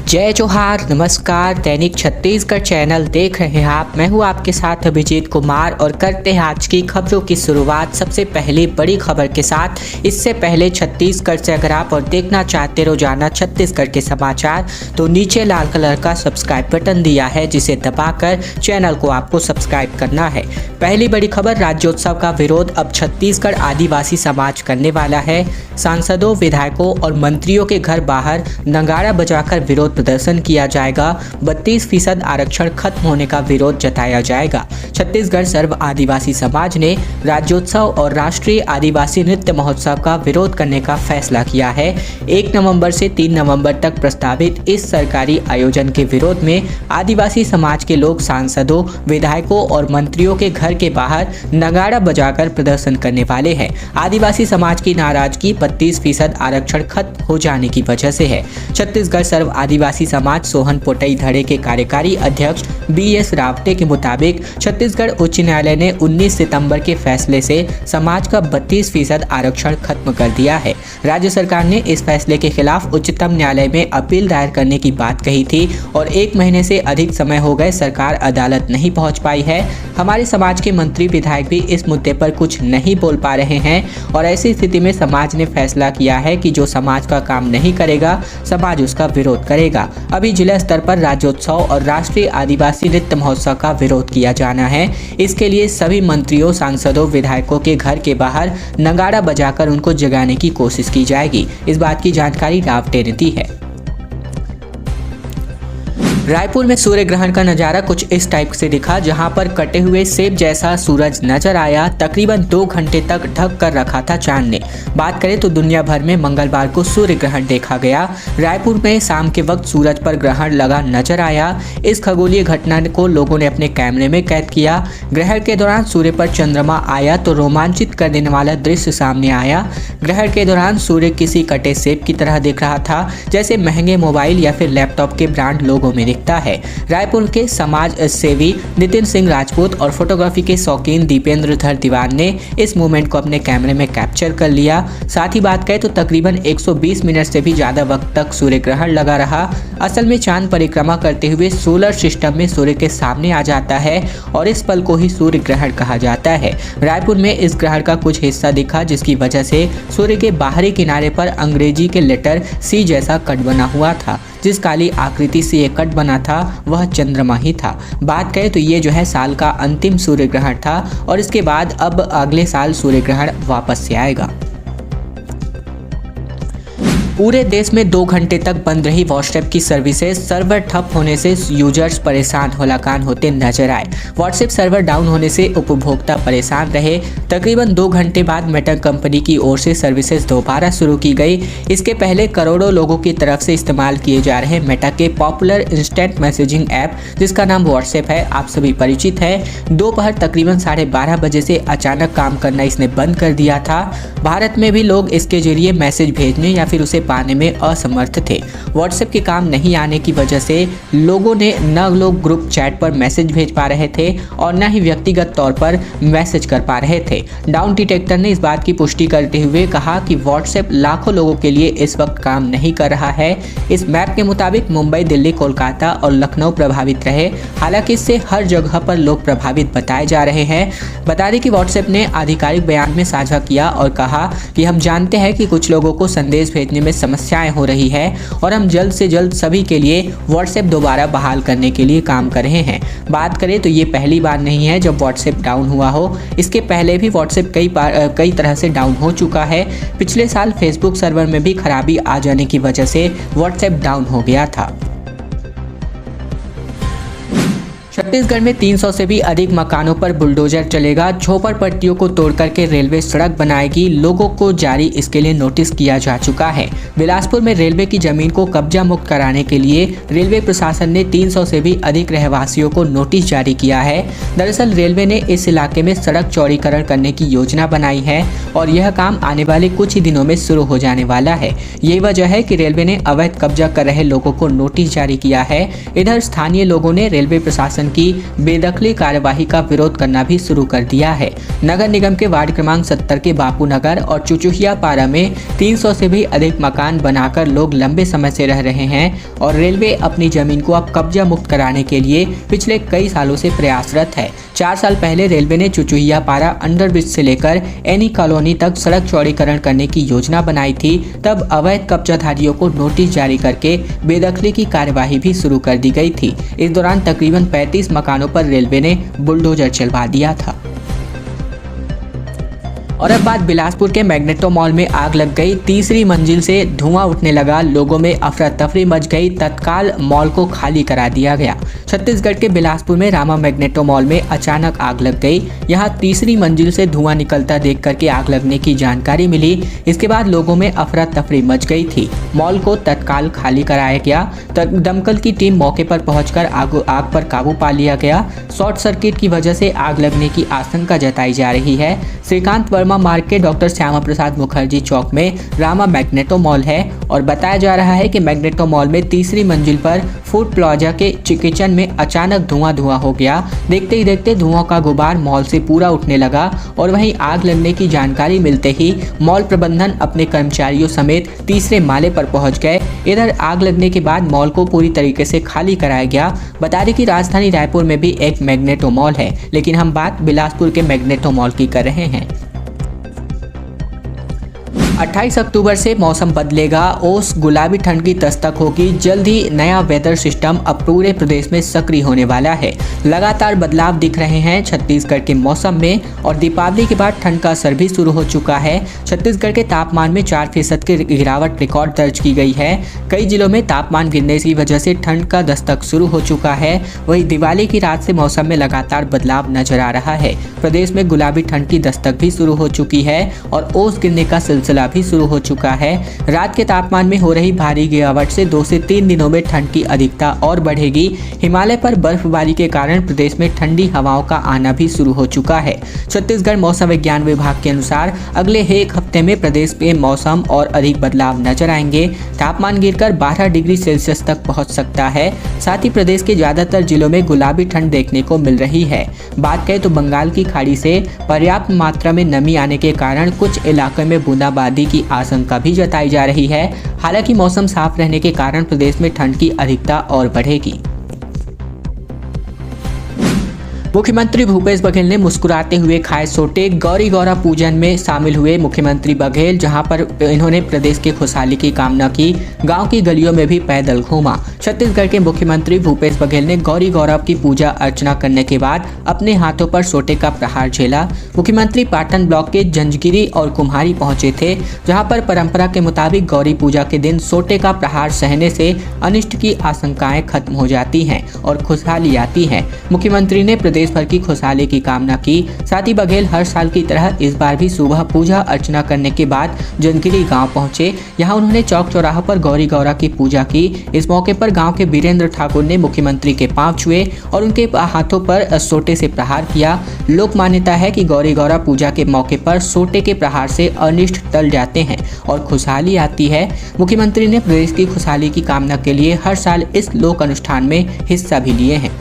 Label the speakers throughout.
Speaker 1: जय जोहार, नमस्कार। दैनिक छत्तीसगढ़ चैनल देख रहे हैं आप। मैं हूं आपके साथ अभिजीत कुमार और करते हैं आज की खबरों की शुरुआत सबसे पहले बड़ी खबर के साथ। इससे पहले छत्तीसगढ़ से अगर आप और देखना चाहते रोजाना छत्तीसगढ़ के समाचार तो नीचे लाल कलर का सब्सक्राइब बटन दिया है, जिसे दबाकर चैनल को आपको सब्सक्राइब करना है। पहली बड़ी खबर, राज्योत्सव का विरोध अब छत्तीसगढ़ आदिवासी समाज करने वाला है। सांसदों, विधायकों और मंत्रियों के घर बाहर नगाड़ा बजाकर विरोध प्रदर्शन किया जाएगा। 32% आरक्षण खत्म होने का विरोध जताया जाएगा। छत्तीसगढ़ सर्व आदिवासी समाज ने राज्योत्सव और राष्ट्रीय आदिवासी नृत्य महोत्सव का विरोध करने का फैसला किया है। 1 नवंबर से 3 नवंबर तक प्रस्तावित इस सरकारी आयोजन के विरोध में आदिवासी समाज के लोग सांसदों, विधायकों और मंत्रियों के घर के बाहर नगाड़ा बजाकर प्रदर्शन करने वाले हैं। आदिवासी समाज की नाराजगी 32% आरक्षण खत्म हो जाने की वजह से है। छत्तीसगढ़ सर्व आदिवासी समाज सोहन पोटई धड़े के कार्यकारी अध्यक्ष BS रावटे के मुताबिक छत्तीसगढ़ उच्च न्यायालय ने 19 सितंबर के फैसले से समाज का 32% आरक्षण खत्म कर दिया है। राज्य सरकार ने इस फैसले के खिलाफ उच्चतम न्यायालय में अपील दायर करने की बात कही थी और 1 महीने से अधिक समय हो गए सरकार अदालत नहीं पहुंच पाई है। हमारे समाज के मंत्री विधायक भी इस मुद्दे पर कुछ नहीं बोल पा रहे हैं और ऐसी स्थिति में समाज ने फैसला किया है कि जो समाज का काम नहीं करेगा समाज उसका विरोध करेगा। अभी जिला स्तर पर राज्योत्सव और राष्ट्रीय आदिवासी नृत्य महोत्सव का विरोध किया जाना है। इसके लिए सभी मंत्रियों, सांसदों, विधायकों के घर के बाहर नगाड़ा बजाकर उनको जगाने की कोशिश की जाएगी। इस बात की जानकारी रावटे ने दी है। रायपुर में सूर्य ग्रहण का नज़ारा कुछ इस टाइप से दिखा, जहां पर कटे हुए सेब जैसा सूरज नजर आया। तकरीबन 2 घंटे तक ढक कर रखा था चांद ने। बात करें तो दुनिया भर में मंगलवार को सूर्य ग्रहण देखा गया। रायपुर में शाम के वक्त सूरज पर ग्रहण लगा नजर आया। इस खगोलीय घटना को लोगों ने अपने कैमरे में कैद किया। ग्रहण के दौरान सूर्य पर चंद्रमा आया तो रोमांचित कर देने वाला दृश्य सामने आया। ग्रहण के दौरान सूर्य किसी कटे सेब की तरह दिख रहा था, जैसे महंगे मोबाइल या फिर लैपटॉप के ब्रांड लोगों में दिखता है। रायपुर के समाज सेवी नितिन सिंह राजपूत और फोटोग्राफी के शौकीन दीपेंद्र धर दीवान ने इस मोमेंट को अपने कैमरे में कैप्चर कर लिया। साथ ही बात करें तो तकरीबन 120 मिनट से भी ज्यादा वक्त तक सूर्य ग्रहण लगा रहा। असल में चांद परिक्रमा करते हुए सोलर सिस्टम में सूर्य के सामने आ जाता है और इस पल को ही सूर्य ग्रहण कहा जाता है। रायपुर में इस ग्रहण का कुछ हिस्सा दिखा, जिसकी वजह से सूर्य के बाहरी किनारे पर अंग्रेजी के लेटर C जैसा कट बना हुआ था। जिस काली आकृति से ये कट बना था वह चंद्रमा ही था। बात करें तो ये जो है साल का अंतिम सूर्य ग्रहण था और इसके बाद अब अगले साल सूर्य ग्रहण वापस से आएगा। पूरे देश में 2 घंटे तक बंद रही व्हाट्सएप की सर्विसेज। सर्वर ठप होने से यूजर्स परेशान हलाकान होते नजर आए। व्हाट्सएप सर्वर डाउन होने से उपभोक्ता परेशान रहे। तकरीबन 2 घंटे बाद मेटा कंपनी की ओर से सर्विसेज दोबारा शुरू की गई। इसके पहले करोड़ों लोगों की तरफ से इस्तेमाल किए जा रहे मेटा के पॉपुलर इंस्टेंट मैसेजिंग ऐप, जिसका नाम व्हाट्सएप है, आप सभी परिचित है। दोपहर तकरीबन 12:30 बजे से अचानक काम करना इसने बंद कर दिया था। भारत में भी लोग इसके जरिए मैसेज भेजने या फिर उसे पाने में असमर्थ थे। व्हाट्सएप के काम नहीं आने की वजह से लोगों ने न लोग ग्रुप चैट पर मैसेज भेज पा रहे थे और न ही व्यक्तिगत तौर पर मैसेज कर पा रहे थे। डाउन डिटेक्टर ने इस बात की पुष्टि करते हुए कहा कि व्हाट्सएप लाखों लोगों के लिए इस वक्त काम नहीं कर रहा है। इस मैप के मुताबिक मुंबई, दिल्ली, कोलकाता और लखनऊ प्रभावित रहे। हालांकि इससे हर जगह पर लोग प्रभावित बताए जा रहे हैं। बता दें कि व्हाट्सएप ने आधिकारिक बयान में साझा किया और कहा कि हम जानते हैं कि कुछ लोगों को संदेश भेजने में समस्याएं हो रही है और हम जल्द से जल्द सभी के लिए व्हाट्सएप दोबारा बहाल करने के लिए काम कर रहे हैं। बात करें तो ये पहली बार नहीं है जब व्हाट्सएप डाउन हुआ हो। इसके पहले भी व्हाट्सएप कई तरह से डाउन हो चुका है। पिछले साल फेसबुक सर्वर में भी खराबी आ जाने की वजह से व्हाट्सएप डाउन हो गया था। छत्तीसगढ़ में 300 से भी अधिक मकानों पर बुलडोजर चलेगा। झोपड़पट्टियों को तोड़ करके रेलवे सड़क बनाएगी। लोगों को जारी इसके लिए नोटिस किया जा चुका है। बिलासपुर में रेलवे की जमीन को कब्जा मुक्त कराने के लिए रेलवे प्रशासन ने 300 से भी अधिक रहवासियों को नोटिस जारी किया है। दरअसल रेलवे ने इस इलाके में सड़क चौड़ीकरण करने की योजना बनाई है और यह काम आने वाले कुछ ही दिनों में शुरू हो जाने वाला है। यही वजह है कि रेलवे ने अवैध कब्जा कर रहे लोगों को नोटिस जारी किया है। इधर स्थानीय लोगों ने रेलवे प्रशासन की बेदखली कार्यवाही का विरोध करना भी शुरू कर दिया है। नगर निगम के वार्ड क्रमांक 70 के बापू नगर और चुचुहिया पारा में 300 से भी अधिक मकान बनाकर लोग लंबे समय से रह रहे हैं और रेलवे अपनी जमीन को अब कब्जा मुक्त कराने के लिए पिछले कई सालों से प्रयासरत है। 4 साल पहले रेलवे ने चुचुहिया पारा अंडरब्रिज से लेकर एनी कॉलोनी तक सड़क चौड़ीकरण करने की योजना बनाई थी। तब अवैध कब्जाधारियों को नोटिस जारी करके बेदखली की कार्यवाही भी शुरू कर दी गई थी। इस दौरान तकरीबन 35 मकानों पर रेलवे ने बुलडोजर चलवा दिया था। और अब बात बिलासपुर के मैग्नेटो मॉल में आग लग गई। तीसरी मंजिल से धुआं उठने लगा, लोगों में अफरा तफरी मच गई, तत्काल मॉल को खाली करा दिया गया। छत्तीसगढ़ के बिलासपुर में रामा मैग्नेटो मॉल में अचानक आग लग गई। यहां तीसरी मंजिल से धुआं निकलता देख करके आग लगने की जानकारी मिली। इसके बाद लोगों में अफरा तफरी मच गई थी। मॉल को तत्काल खाली कराया गया। दमकल की टीम मौके पर पहुंचकर आग पर काबू पा लिया गया। शॉर्ट सर्किट की वजह से आग लगने की आशंका जताई जा रही है। श्रीकांत वर्मा मार्ग के डॉक्टर श्यामा प्रसाद मुखर्जी चौक में रामा मैग्नेटो मॉल है और बताया जा रहा है कि मैग्नेटो मॉल में तीसरी मंजिल पर फूड प्लाजा के किचन में अचानक धुआं हो गया। देखते ही देखते धुआं का गुबार मॉल से पूरा उठने लगा और वहीं आग लगने की जानकारी मिलते ही मॉल प्रबंधन अपने कर्मचारियों समेत तीसरे माले पर पहुंच गए। इधर आग लगने के बाद मॉल को पूरी तरीके से खाली कराया गया। बता दें कि राजधानी रायपुर में भी एक मैग्नेटो मॉल है, लेकिन हम बात बिलासपुर के मैग्नेटो मॉल की कर रहे हैं। 28 अक्टूबर से मौसम बदलेगा, ओस गुलाबी ठंड की दस्तक होगी। जल्द ही नया वेदर सिस्टम अब पूरे प्रदेश में सक्रिय होने वाला है। लगातार बदलाव दिख रहे हैं छत्तीसगढ़ के मौसम में और दीपावली के बाद ठंड का असर भी शुरू हो चुका है। छत्तीसगढ़ के तापमान में 4% की गिरावट रिकॉर्ड दर्ज की गई है। कई जिलों में तापमान गिरने की वजह से ठंड का दस्तक शुरू हो चुका है। वहीं दिवाली की रात से मौसम में लगातार बदलाव नजर आ रहा है। प्रदेश में गुलाबी ठंड की दस्तक भी शुरू हो चुकी है और ओस गिरने का सिलसिला भी शुरू हो चुका है। रात के तापमान में हो रही भारी गिरावट से 2 से 3 दिनों में ठंड की अधिकता और बढ़ेगी। हिमालय पर बर्फबारी के कारण प्रदेश में ठंडी हवाओं का आना भी शुरू हो चुका है। छत्तीसगढ़ मौसम विज्ञान विभाग के अनुसार अगले एक हफ्ते में प्रदेश में मौसम और अधिक बदलाव नजर आएंगे। तापमान गिरकर 12 डिग्री सेल्सियस तक पहुंच सकता है। साथ ही प्रदेश के ज्यादातर जिलों में गुलाबी ठंड देखने को मिल रही है। बात करें तो बंगाल की खाड़ी से पर्याप्त मात्रा में नमी आने के कारण कुछ इलाकों में बूंदाबांदी की आशंका भी जताई जा रही है। हालांकि मौसम साफ रहने के कारण प्रदेश में ठंड की अधिकता और बढ़ेगी। मुख्यमंत्री भूपेश बघेल ने मुस्कुराते हुए खाए सोटे। गौरी गौरा पूजन में शामिल हुए मुख्यमंत्री बघेल, जहां पर इन्होंने प्रदेश की खुशहाली की कामना की। गांव की गलियों में भी पैदल घूमा। छत्तीसगढ़ के मुख्यमंत्री भूपेश बघेल ने गौरी गौरा की पूजा अर्चना करने के बाद अपने हाथों पर सोटे का प्रहार झेला। मुख्यमंत्री पाटन ब्लॉक के जंजगिरी और कुम्हारी पहुंचे थे, जहां पर परंपरा के मुताबिक गौरी पूजा के दिन सोटे का प्रहार सहने से अनिष्ट की आशंकाएं खत्म हो जाती हैं और खुशहाली आती है। मुख्यमंत्री ने प्रदेश भर की खुशहाली की कामना की। साथ ही बघेल हर साल की तरह इस बार भी सुबह पूजा अर्चना करने के बाद जंजगिरी गांव पहुंचे। यहां उन्होंने चौक चौराहा पर गौरी गौरा की पूजा की। इस मौके पर गांव के वीरेंद्र ठाकुर ने मुख्यमंत्री के पांव छुए और उनके हाथों पर सोटे से प्रहार किया। लोक मान्यता है कि गौरी गौरा पूजा के मौके पर सोटे के प्रहार से अनिष्ट टल जाते हैं और खुशहाली आती है। मुख्यमंत्री ने प्रदेश की खुशहाली की कामना के लिए हर साल इस लोक अनुष्ठान में हिस्सा भी लिए हैं।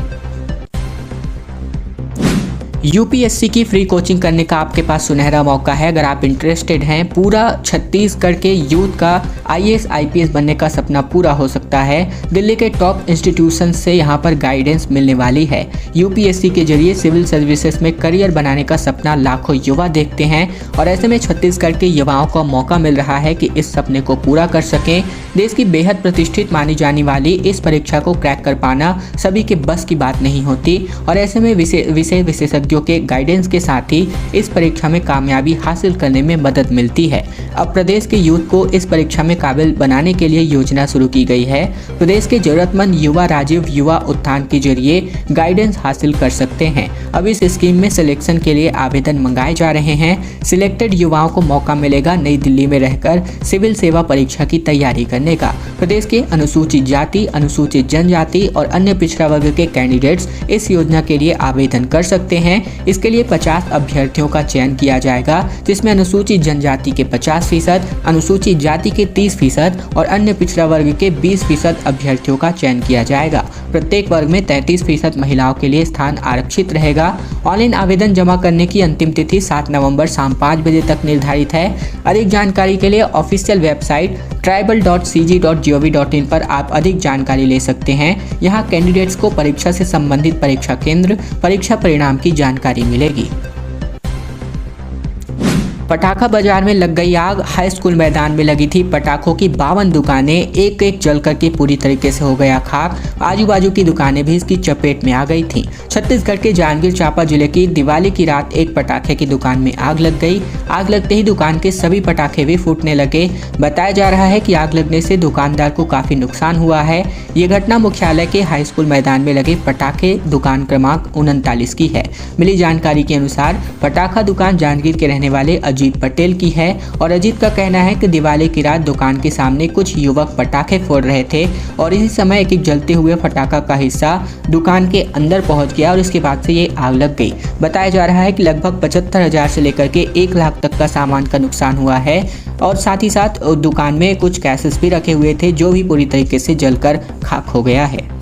Speaker 1: यूपीएससी की फ्री कोचिंग करने का आपके पास सुनहरा मौका है। अगर आप इंटरेस्टेड हैं, पूरा छत्तीसगढ़ के यूथ का आईएएस आईपीएस बनने का सपना पूरा हो सकता है। दिल्ली के टॉप इंस्टीट्यूशन से यहां पर गाइडेंस मिलने वाली है। यूपीएससी के जरिए सिविल सर्विसेज में करियर बनाने का सपना लाखों युवा देखते हैं और ऐसे में छत्तीसगढ़ के युवाओं को मौका मिल रहा है कि इस सपने को पूरा कर सकें। देश की बेहद प्रतिष्ठित मानी जाने वाली इस परीक्षा को क्रैक कर पाना सभी के बस की बात नहीं होती और ऐसे में विषय विशेषज्ञों के गाइडेंस के साथ ही इस परीक्षा में कामयाबी हासिल करने में मदद मिलती है। अब प्रदेश के यूथ को इस परीक्षा में काबिल बनाने के लिए योजना शुरू की गई है। प्रदेश के जरूरतमंद युवा राजीव युवा उत्थान के जरिए गाइडेंस हासिल कर सकते हैं। अब इस स्कीम में सिलेक्शन के लिए आवेदन मंगाए जा रहे हैं। सिलेक्टेड युवाओं को मौका मिलेगा नई दिल्ली में रहकर सिविल सेवा परीक्षा की तैयारी करने का। प्रदेश के अनुसूचित जाति, अनुसूचित जनजाति और अन्य पिछड़ा वर्ग के कैंडिडेट्स इस योजना के लिए आवेदन कर सकते हैं। इसके लिए 50 अभ्यर्थियों का चयन किया जाएगा, जिसमें अनुसूचित जनजाति के 50%, अनुसूचित जाति के 30% और अन्य पिछड़ा वर्ग के 20% अभ्यर्थियों का चयन किया जाएगा। प्रत्येक वर्ग में 33% महिलाओं के लिए स्थान आरक्षित रहेगा। ऑनलाइन आवेदन जमा करने की अंतिम तिथि 7 नवंबर शाम 5 बजे तक निर्धारित है। अधिक जानकारी के लिए ऑफिशियल वेबसाइट tribal.cg.gov.in पर आप अधिक जानकारी ले सकते हैं। यहाँ कैंडिडेट्स को परीक्षा से संबंधित परीक्षा केंद्र, परीक्षा परिणाम की जानकारी मिलेगी। पटाखा बाजार में लग गई आग। हाई स्कूल मैदान में लगी थी पटाखों की 52 दुकानें, एक एक जल करके पूरी तरीके से हो गया खाक। आजू बाजू की दुकानें भी इसकी चपेट में आ गई थीं। छत्तीसगढ़ के जांजगीर चांपा जिले की दिवाली की रात एक पटाखे की दुकान में आग लग गई। आग लगते ही दुकान के सभी पटाखे भी फूटने लगे। बताया जा रहा है कि आग लगने से दुकानदार को काफी नुकसान हुआ है। ये घटना मुख्यालय के हाई स्कूल मैदान में लगे पटाखे दुकान क्रमांक 39 की है। मिली जानकारी के अनुसार पटाखा दुकान जांजगीर के रहने वाले अजीत पटेल की है और अजीत का कहना है कि दिवाली की रात दुकान के सामने कुछ युवक पटाखे फोड़ रहे थे और इसी समय एक जलते हुए पटाखा का हिस्सा दुकान के अंदर पहुंच गया और इसके बाद से ये आग लग गई। बताया जा रहा है कि लगभग 75,000 से लेकर के 1 लाख तक का सामान का नुकसान हुआ है और साथ ही साथ दुकान में कुछ कैसेस भी रखे हुए थे जो भी पूरी तरीके से जलकर खाक हो गया है।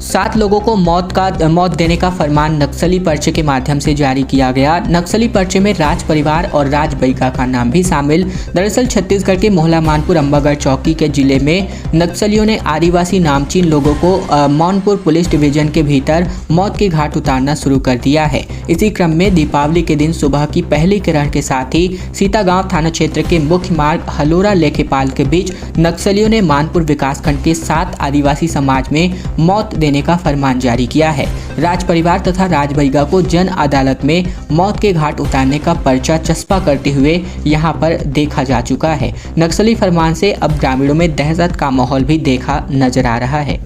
Speaker 1: 7 लोगों को मौत देने का फरमान नक्सली पर्चे के माध्यम से जारी किया गया। नक्सली पर्चे में राज परिवार और राज बैगा का नाम भी शामिल। दरअसल छत्तीसगढ़ के मोहला मानपुर अंबागढ़ चौकी के जिले में नक्सलियों ने आदिवासी नामचीन लोगों को मौनपुर पुलिस डिवीजन के भीतर मौत के घाट उतारना शुरू कर दिया है। इसी क्रम में दीपावली के दिन सुबह की पहली किरण के साथ ही सीतागांव थाना क्षेत्र के मुख्य मार्ग हलोरा लेखेपाल के बीच नक्सलियों ने मानपुर विकासखंड के 7 आदिवासी समाज में मौत देने का फरमान जारी किया है। राज परिवार तथा राज बैगा को जन अदालत में मौत के घाट उतारने का पर्चा चस्पा करते हुए यहां पर देखा जा चुका है। नक्सली फरमान से अब ग्रामीणों में दहशत का माहौल भी देखा नजर आ रहा है।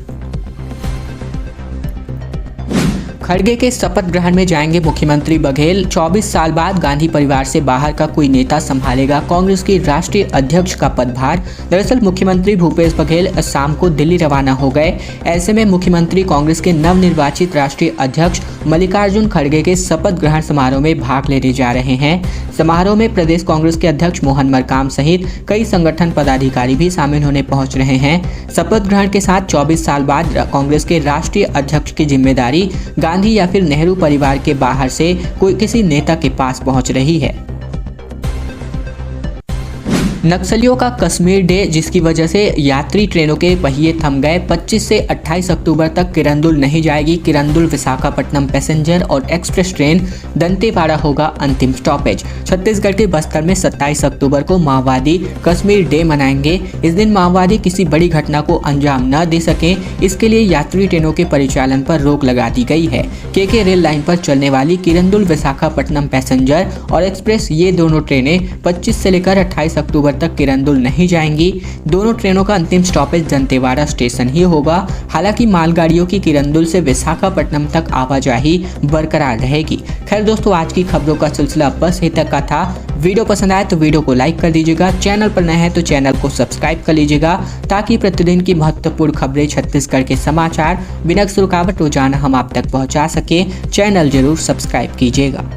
Speaker 1: खड़गे के शपथ ग्रहण में जाएंगे मुख्यमंत्री बघेल। 24 साल बाद गांधी परिवार से बाहर का कोई नेता संभालेगा कांग्रेस की राष्ट्रीय अध्यक्ष का पदभार। दरअसल मुख्यमंत्री भूपेश बघेल शाम को दिल्ली रवाना हो गए। ऐसे में मुख्यमंत्री कांग्रेस के नवनिर्वाचित राष्ट्रीय अध्यक्ष मल्लिकार्जुन खड़गे के शपथ ग्रहण समारोह में भाग लेने जा रहे हैं। समारोह में प्रदेश कांग्रेस के अध्यक्ष मोहन मरकाम सहित कई संगठन पदाधिकारी भी शामिल होने पहुंच रहे हैं। शपथ ग्रहण के साथ 24 साल बाद कांग्रेस के राष्ट्रीय अध्यक्ष की जिम्मेदारी गांधी या फिर नेहरू परिवार के बाहर से कोई किसी नेता के पास पहुंच रही है। नक्सलियों का कश्मीर डे, जिसकी वजह से यात्री ट्रेनों के पहिए थम गए। 25 से 28 अक्टूबर तक किरंदुल नहीं जाएगी। किरंदुल विशाखापट्टनम पैसेंजर और एक्सप्रेस ट्रेन दंतेवाड़ा होगा अंतिम स्टॉपेज। छत्तीसगढ़ के बस्तर में 27 अक्टूबर को माओवादी कश्मीर डे मनाएंगे। इस दिन माओवादी किसी बड़ी घटना को अंजाम न दे सकें, इसके लिए यात्री ट्रेनों के परिचालन पर रोक लगा दी गई है। के रेल लाइन पर चलने वाली किरंदुल विशाखापट्टनम पैसेंजर और एक्सप्रेस, ये दोनों ट्रेनें 25 से लेकर 28 अक्टूबर तक किरंदुल नहीं जाएंगी। दोनों ट्रेनों का अंतिम स्टॉपेज दंतेवाड़ा स्टेशन ही होगा। हालांकि मालगाड़ियों की किरंदुल से विशाखापट्टनम तक आवाजाही बरकरार रहेगी। खैर दोस्तों, आज की खबरों का सिलसिला बस यहीं तक का था। वीडियो पसंद आए तो वीडियो को लाइक कर दीजिएगा। चैनल पर नए हैं तो चैनल को सब्सक्राइब कर लीजिएगा ताकि प्रतिदिन की महत्वपूर्ण खबरें, छत्तीसगढ़ के समाचार बिना रुकावट रोजाना हम आप तक पहुंचा सके। चैनल जरूर सब्सक्राइब कीजिएगा।